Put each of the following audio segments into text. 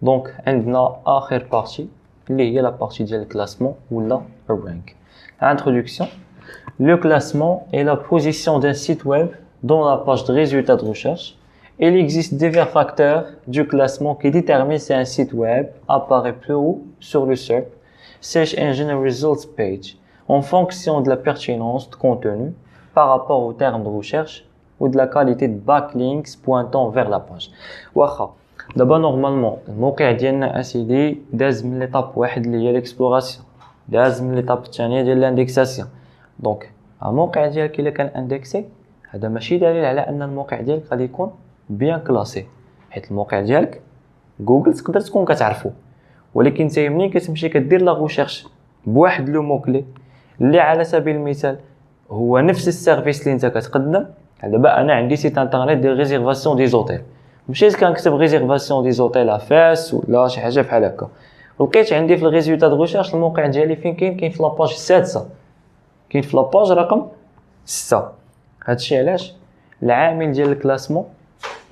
دونك عندنا اخر بارتي اللي هي لا بارتي ديال الكلاسمون ولا الرانك. Introduction. Le classement est la position d'un site web dans la page de résultats de recherche. Il existe divers facteurs du classement qui déterminent si un site web apparaît plus haut sur le SERP, Search Engine Results Page, en fonction de la pertinence de contenu par rapport aux termes de recherche ou de la qualité de backlinks pointant vers la page. واخا دابا نورمالمون الموقع ديالنا اسيدي داز من ليطاب واحد اللي هي ليكسبلوراسيون، داز من ليطاب الثانيه ديال الاندكساسيون. دونك الموقع ديالك الا كان اندكسي هذا ماشي دليل على ان الموقع ديالك غادي يكون بيان كلاسي، حيت الموقع ديالك جوجل تقدر تكون كتعرفو، ولكن انت ملي كتمشي كدير لا ريشيرش بواحد لو مو كلي اللي على سبيل المثال هو نفس السيرفيس اللي انت كتقدم. دابا انا عندي سيت انترنيت ديال ريزيرفاسيون دي زوتيل، مشيت كنكتب ريزيرفاسيون دي زوتيل افاس ولا شي حاجه بحال هكا، لقيت عندي في الريزولتا دو ريشيرش الموقع ديالي فين كاين في لاباج السادسه، كاين في لاباج رقم 6. هادشي علاش العامل ديال الكلاسمون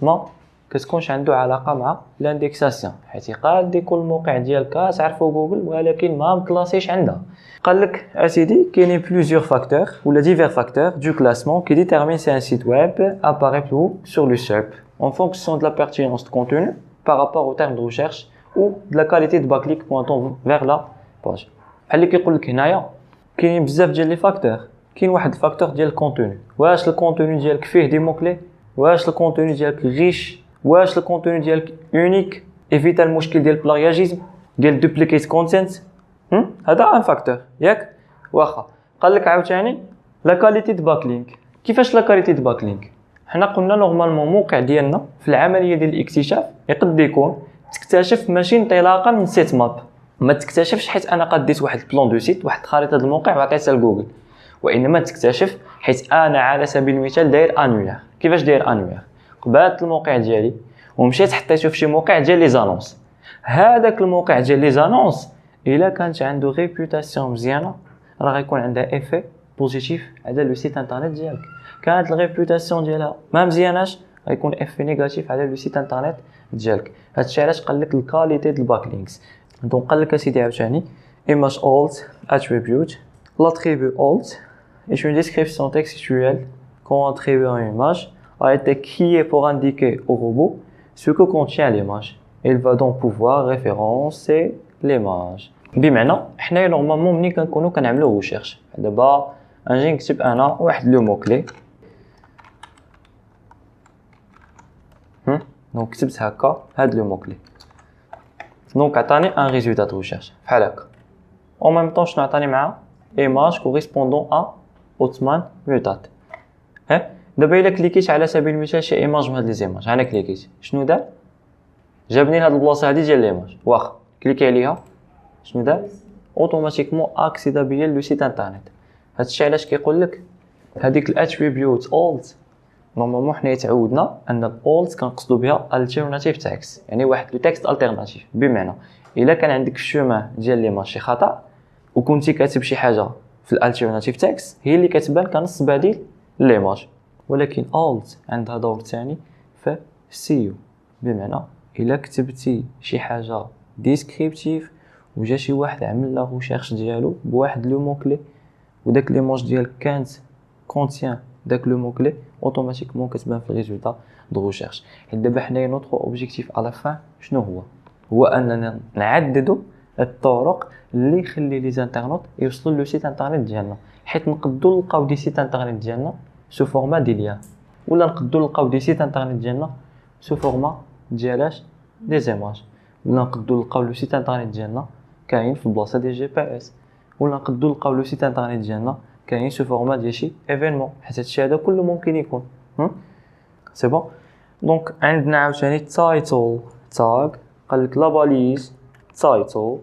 ما كتكونش عنده علاقه مع الاندكساسيون، حيت قاد يكون الموقع ديالك تعرفو جوجل ولكن ما مكلاسيش عندها. قال لك اسيدي كاينين بليزيور فاكتور ولا ديفير فاكتور du classement qui déterminent si un site web apparaît plus haut sur le SERP en fonction de la pertinence de contenu par rapport au terme de recherche ou de la qualité de backlink pointant vers la page. بحال اللي كيقول لك هنايا كاينين بزاف ديال لي فاكتور. كاين واحد الفاكتور ديال الكونتوني، واش الكونتوني ديالك فيه دي موكلي، واش الكونتوني ديالك ريش، واش الكونتوني ديالك يونيك، ايفيتا المشكل ديال البلاغياجيزم ديال دوبليكيت كونتنت. هذا ان فاكتور ياك واخا. قال لك عاوتاني لا كاليتي د باكلينك. كيفاش لا كاليتي د باكلينك؟ حنا قلنا نورمالمون الموقع ديالنا في العمليه ديال الاكتشاف يقد يكون تكتشف ماشي انطلاقا من سيت ماب، ما تكتشفش حيت انا قديت واحد البلان دو سيت واحد خريطه الموقع وعطيتها لجوجل، وانما تكتشف حيت انا على سبيل المثال داير انوير. كيفاش داير انوير؟ قبلت الموقع ديالي ومشيت حطيته في شي موقع ديال لي زانونس. هذاك الموقع ديال لي زانونس الا كانت عنده ريبوتاسيون مزيانه راه غيكون عندها افي بوزيتيف على لو سيت انترنت ديالك. كانت الريبوتاسيون ديالها ما مزياناش غيكون افي نيجاتيف على لو سيت انترنت ديالك. هادشي علاش قال لك الكاليتي ديال الباكلينكس. دونك قال لك اسيدي عاوتاني image alt attribute. L'attribut alt est une description textuelle qu'on attribue à une image a été créé pour indiquer au robot ce que contient l'image. Il va donc pouvoir référencer l'image. بمعنى حنايا نورمالمون ملي كنكونوا كنعملوا ريشيرش، دابا نجي نكتب انا واحد لو مو كلي، دونك كتبت هكا هاد لو مو كلي، دونك عطاني ان ريزولتا دو ريشيرش بحال هكا. او ميم طون شنو عطاني معاه ايماج كوريسبوندون ا اوتمان ميوتات. دابا الا كليكيت على سبيل المثال شي ايماج من هاد لي زيماج، انا كليكيت شنو دار؟ جابني لهاد البلاصه هادي ديال الايماج. واخا كليكي عليها شنو دار؟ اوتوماتيكمون اكسيدا بيا لو سيت انترنت. هادشي علاش كيقول لك هذيك الاتريبيوت اولت. نورمالمون حنا تعودنا ان الاولت كنقصدوا بها التيرناتيف تكست، يعني واحد لو تكست التيرناتيف. بمعنى الا كان عندك الشومان ديال ليماج شي خطا وكنتي كاتب شي حاجه في الالتيرناتيف تكست هي اللي كتبان كنص بديل ليماج، ولكن اولت عندها دور ثاني في سيو. بمعنى الا كتبتي شي حاجه ديسكريبتيف وجا شي واحد عمل لا ريشيرش ديالو بواحد لو مو كلي وداك ليماج ديالك كانت كونتيان داك لو مو كلي اوتوماتيكمون كتبان في الريزولتا دو ريشيرش. حيت دابا حنايا نوترو اوبجيكتيف على فان شنو هو اننا نعددوا الطرق اللي يخلي لي زانترنت يوصلوا لو سيت انترنت ديالنا، حيت نقدروا نلقاو دي سيت انترنت ديالنا سو فورما دي ليان، ولا نقدروا نلقاو دي سيت انترنت ديالنا سو فورما ديالاش دي زيماج، ولا نقدروا نلقاو لو سيت انترنت ديالنا كاين في بلاصه ديال جي بي اس، ولا نقدروا نلقاو لو سيت انترنت ديالنا كاين سو فورما ديال شي ايفينمون. حيت هادشي هذا كله ممكن يكون سي بون. دونك عندنا عاوتاني تايتل تاغ. قال لك لا باليز title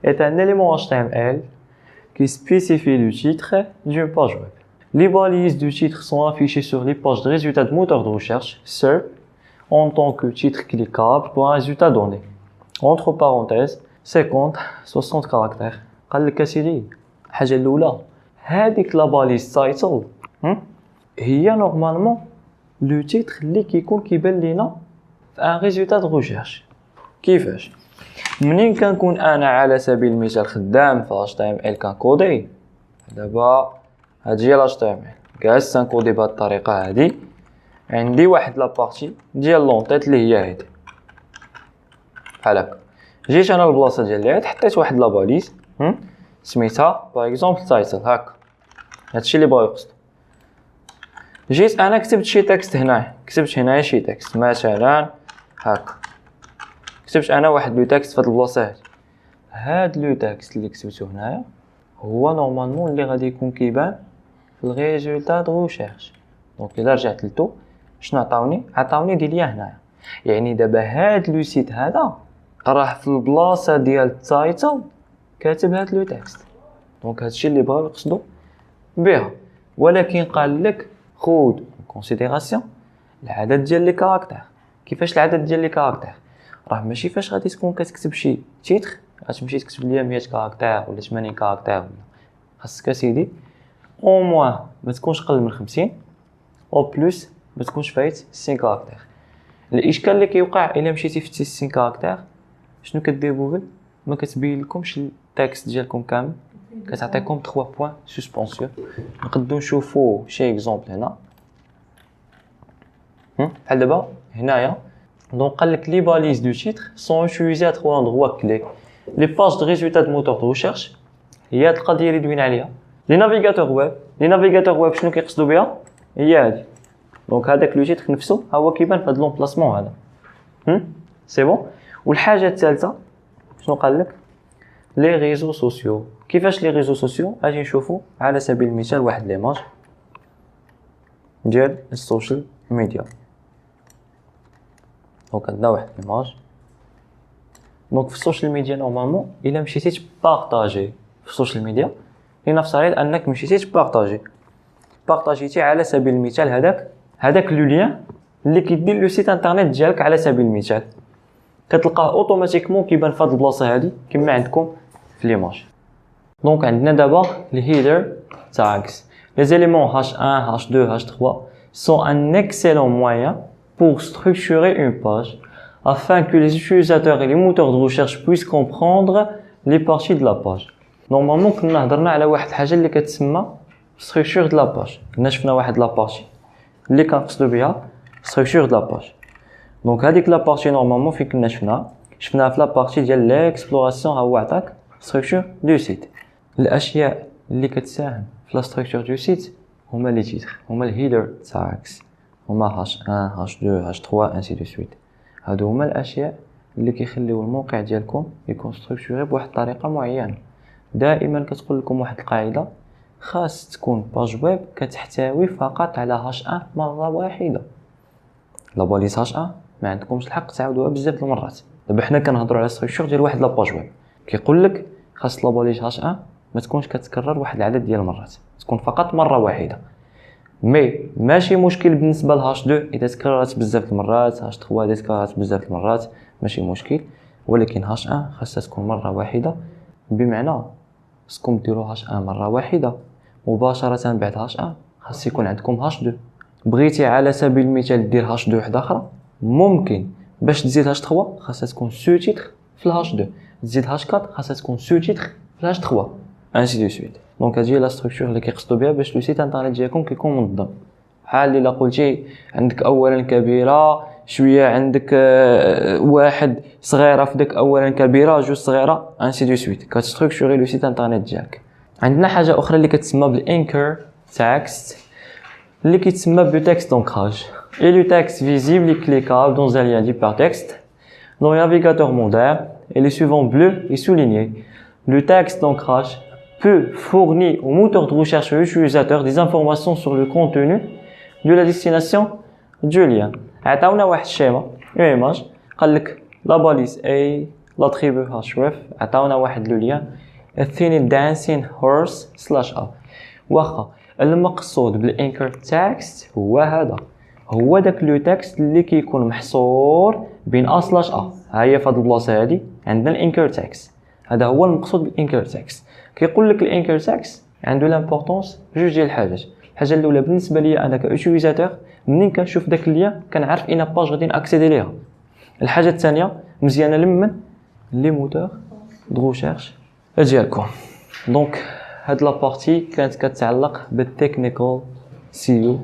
est un élément HTML qui spécifie le titre d'une page web. Les balises du titre sont affichées sur les pages de résultats de moteur de recherche SERP en tant que titre cliquable pour un résultat donné. Entre parenthèses 50-60 caractères. قال لك اسيدي الحاجه الاولى هذيك لا باليز تايتل هي نورمالمون لو تيتر اللي كيكون كيبان لينا في ان ريزولتا دو ريشيرش. كيفاش؟ منين كنكون انا على سبيل المثال خدام في HTML كنكودي، دابا هادي هي HTML جالس نكودي بهاد الطريقه هادي، عندي واحد لابارتي ديال لونطيت اللي هي هادي بحال هكا. جيت انا للبلاصه ديال اللي حطيت واحد لاباليز سميتها باغ اكزومبل تايتل هكا، هادشي اللي بغا يقصد. جيت انا كتبت شي تكست هنا، كتبت هنايا شي تكست مثلا هكا، كتبت انا واحد لو تكست في هاد البلاصه هادي. هاد لو تكست اللي كتبته هنايا هو نورمالمون اللي غادي يكون كيبان في الريزولتا دو ريشيرش. دونك الا رجعت لتو شنو عطاوني دياليا هنايا. يعني دابا هاد لو سيت هذا راه في البلاصه ديال التايتل كاتب هاد لو تكست. دونك هادشي اللي بغاو يقصدوا بها. ولكن قال لك خذ كونسيديراسيون العدد ديال لي كاركتير. كيفاش العدد ديال لي كاركتير؟ راه ماشي فاش غادي تكون كتكتب شي تيتر غتمشي تكتب ليا 100 كاركتير ولا 80 كاركتير، ولا خاصك اسيدي او موان ما تكونش قل من 50 او بلس ما تكونش فايت 60 كاركتير. الاشكال اللي كيوقع الا مشيتي في 60 كاركتير شنو كدير جوجل؟ ما كتبين لكمش التكست ديالكم كامل، كتعطيكم 3 بوين سسبونسيون. نقدروا نشوفوا شي اكزومبل هنا بحال دابا هنايا. دونك قال لك لي باليز دو تيتر سون يوتيليزي ا 3 اندروا كلي. لي باج دو ريزولتا دو موتور دو ريشيرش هي هاد القضيه اللي دوينا عليها. لي نافيغاتور ويب شنو كيقصدوا بها؟ هي هادي. دونك هذاك لو تيتر نفسه هو كيبان في هاد لومبلاسمون هذا. سي بون. والحاجه الثالثه شنو قال لك؟ لي ريزو سوسيو. كيفاش لي ريزو سوسيو؟ اجي نشوفوا على سبيل المثال واحد ليماج ديال السوشيال ميديا. دونك عندنا واحد ليماج. دونك في السوشيال ميديا نورمالمون الا مشيتي تبارطاجي في السوشيال ميديا لنفترض انك مشيتي بارطاجيتي على سبيل المثال هذاك لو لين اللي كيدير لو سيت انترنيت ديالك على سبيل المثال، كتلقاه اوتوماتيكمون كيبان في هذه البلاصه هذه كما عندكم في ليماج. دونك عندنا دابا الهيدر tags. Les éléments H1, H2, H3 sont un excellent moyen pour structurer une page afin que les utilisateurs et les moteurs de recherche puissent comprendre les parties de la page. Normalement كنا هضرنا على واحد الحاجه اللي كتسمى structure de la page. كنا شفنا واحد لابارتي اللي كنقصدوا بها structure de la page. دونك هذيك لابارتي نورمالمون فين كنا شفناها في لابارتي ديال ليكسبلوراسيون. هو عطاك structure du site. الاشياء اللي كتساهم في لا structure du site هما لي تيتر، هما الهيدر tags، هما H1 H2 H3 ainsi de suite. هادو هما الاشياء اللي كيخليو الموقع ديالكم يكون ستركتوري بواحد الطريقه معينه. دائما كتقول لكم واحد القاعده، خاص تكون باج ويب كتحتوي فقط على H1 مره واحده. لا باليز H1 ما عندكمش الحق تعاودوها بزاف المرات. دابا حنا كنهضروا على ستركتور ديال واحد لاباج ويب، كيقول لك خاص لا باليز H1 ما تكونش كتكرر واحد العدد ديال المرات، تكون فقط مره واحده. مي ماشي مشكل بالنسبه ل H2 اذا تكررت بزاف المرات، H3 اذا تكررت بزاف المرات ماشي مشكل، ولكن H1 خاصها تكون مره واحده. بمعنى خاصكم ديروا H1 مره واحده مباشره بعد H1 خاص يكون عندكم H2. بغيتي على سبيل المثال دير H2 وحده اخرى ممكن، باش تزيد H3 خاصها تكون سو تيتر في H2، تزيد H4 خاصها تكون سو تيتر في H3 ainsi de suite. دونك هذه هي لا ستركتور اللي كيقصدوا بها باش لو سيت انترنيت ديالكم كيكون منظم. بحال الا قلتي عندك اولا كبيره شويه، عندك واحد صغيره في داك اولا كبيره، جوج صغيره ainsi de suite، كتستركتوري لو سيت انترنيت ديالك. عندنا حاجه اخرى اللي كتسمى بالانكر تكست اللي كيتسمى بتكست دونكراج. Et le texte visible est cliquable dans un lien d'hypertexte dans le navigateur moderne et les suivants bleus et soulignés. Le texte d'ancrage peut fournir au moteur de recherche et aux utilisateurs des informations sur le contenu de la destination du lien. عطاونا واحد الشيما ايماج، قال لك لا باليز A l'attribut href، عطاونا واحد لو لين الثاني dancing horse /a. واخا المقصود بالانكر تكست هو هذا، هو داك لو تكست اللي كيكون محصور بين a /a. ها هي في هذه البلاصه هذه عندنا الانكر تكست، هذا هو المقصود بالانكر تكست. كيقول لك الانكر تكست عنده لامبورطونس جوج ديال الحاجات. الحاجه الاولى بالنسبه لي انا كيوتيليزاتور منين كنشوف داك اللين كنعرف اين باج غادي ناكسيدي ليها. الحاجه الثانيه مزيانه لمن لي موتور دو ريشيرش ديالكم. دونك هاد لا بارتي كانت كتعلق بالتكنيكال سي او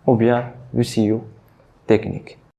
او بيان لو سي او تكنيك.